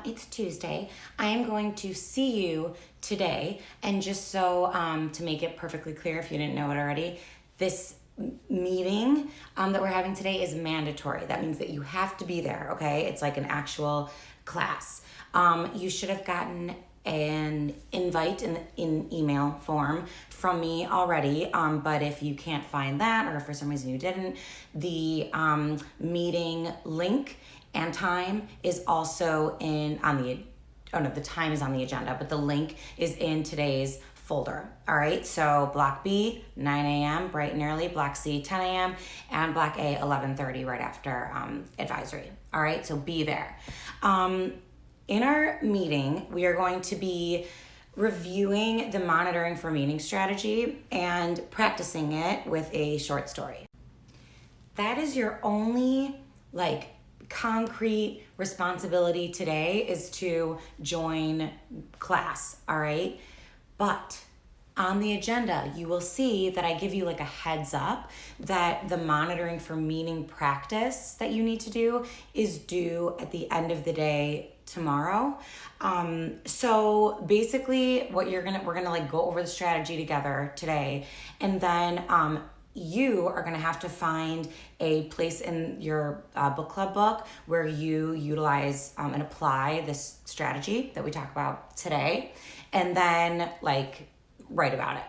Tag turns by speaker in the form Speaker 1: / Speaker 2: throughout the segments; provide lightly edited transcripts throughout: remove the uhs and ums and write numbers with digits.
Speaker 1: It's Tuesday. I am going to see you today, and just so to make it perfectly clear if you didn't know it already, this meeting that we're having today is mandatory. That means that you have to be there, okay? It's like an actual class. You should have gotten an invite in email form from me already, but if you can't find that, or if for some reason you didn't, the meeting link and time is also the time is on the agenda, but the link is in today's folder. All right, so block B, 9 a.m., bright and early, block C, 10 a.m., and block A, 11:30, right after advisory. All right, so be there. In our meeting, we are going to be reviewing the monitoring for meaning strategy and practicing it with a short story. That is your only concrete responsibility today, is to join class, all right? But on the agenda, you will see that I give you a heads up that the monitoring for meaning practice that you need to do is due at the end of the day tomorrow. So basically we're gonna go over the strategy together today, and then you are going to have to find a place in your book club book where you utilize and apply this strategy that we talk about today, and then write about it.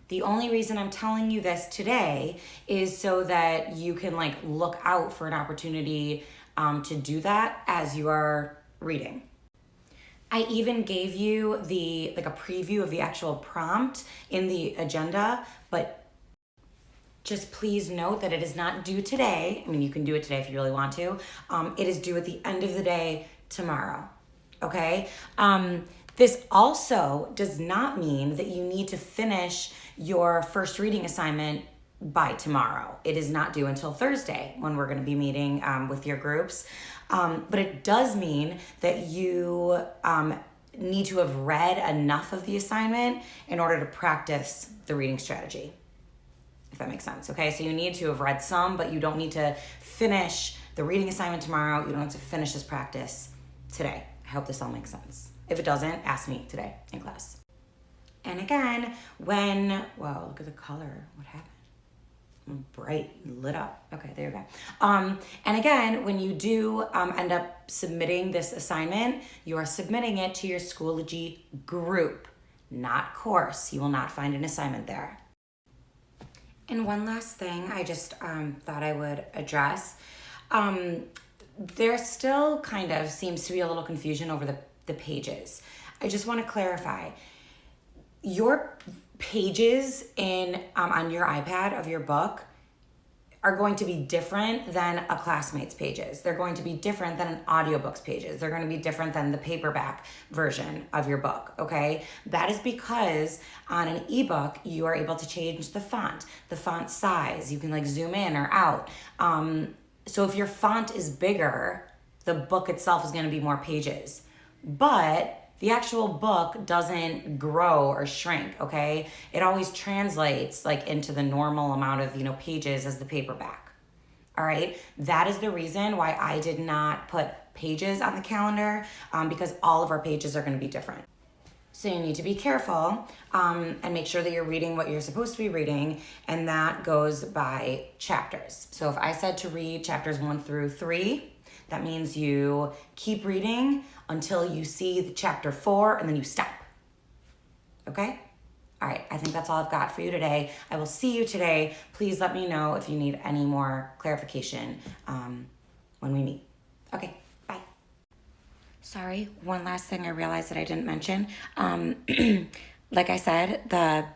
Speaker 1: The only reason I'm telling you this today is so that you can look out for an opportunity to do that as you are reading. I even gave you a preview of the actual prompt in the agenda, but just please note that it is not due today. I mean, you can do it today if you really want to. It is due at the end of the day tomorrow, okay? This also does not mean that you need to finish your first reading assignment by tomorrow. It is not due until Thursday when we're gonna be meeting with your groups. But it does mean that you need to have read enough of the assignment in order to practice the reading strategy, if that makes sense, okay? So you need to have read some, but you don't need to finish the reading assignment tomorrow. You don't have to finish this practice today. I hope this all makes sense. If it doesn't, ask me today in class. And again, whoa, look at the color. What happened? Bright, lit up. Okay, there you go. And again, when you do end up submitting this assignment, you are submitting it to your Schoology group, not course. You will not find an assignment there. And one last thing I just thought I would address. There still kind of seems to be a little confusion over the pages. I just want to clarify. Your pages on your iPad of your book are going to be different than a classmate's pages. They're going to be different than an audiobook's pages. They're going to be different than the paperback version of your book, okay? That is because on an ebook, you are able to change the font size. You can zoom in or out. So if your font is bigger, the book itself is going to be more pages. But the actual book doesn't grow or shrink, okay? It always translates into the normal amount of, pages as the paperback, all right? That is the reason why I did not put pages on the calendar, because all of our pages are gonna be different. So you need to be careful and make sure that you're reading what you're supposed to be reading, and that goes by chapters. So if I said to read chapters 1 through 3, that means you keep reading until you see the chapter 4, and then you stop. Okay? All right, I think that's all I've got for you today. I will see you today. Please let me know if you need any more clarification when we meet. Okay, bye. Sorry, one last thing I realized that I didn't mention. Like I said, the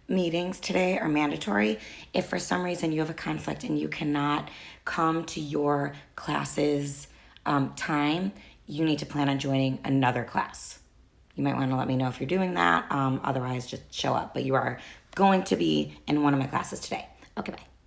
Speaker 1: meetings today are mandatory. If for some reason you have a conflict and you cannot come to your class's time, you need to plan on joining another class. You might want to let me know if you're doing that. Otherwise, just show up. But you are going to be in one of my classes today. Okay, bye.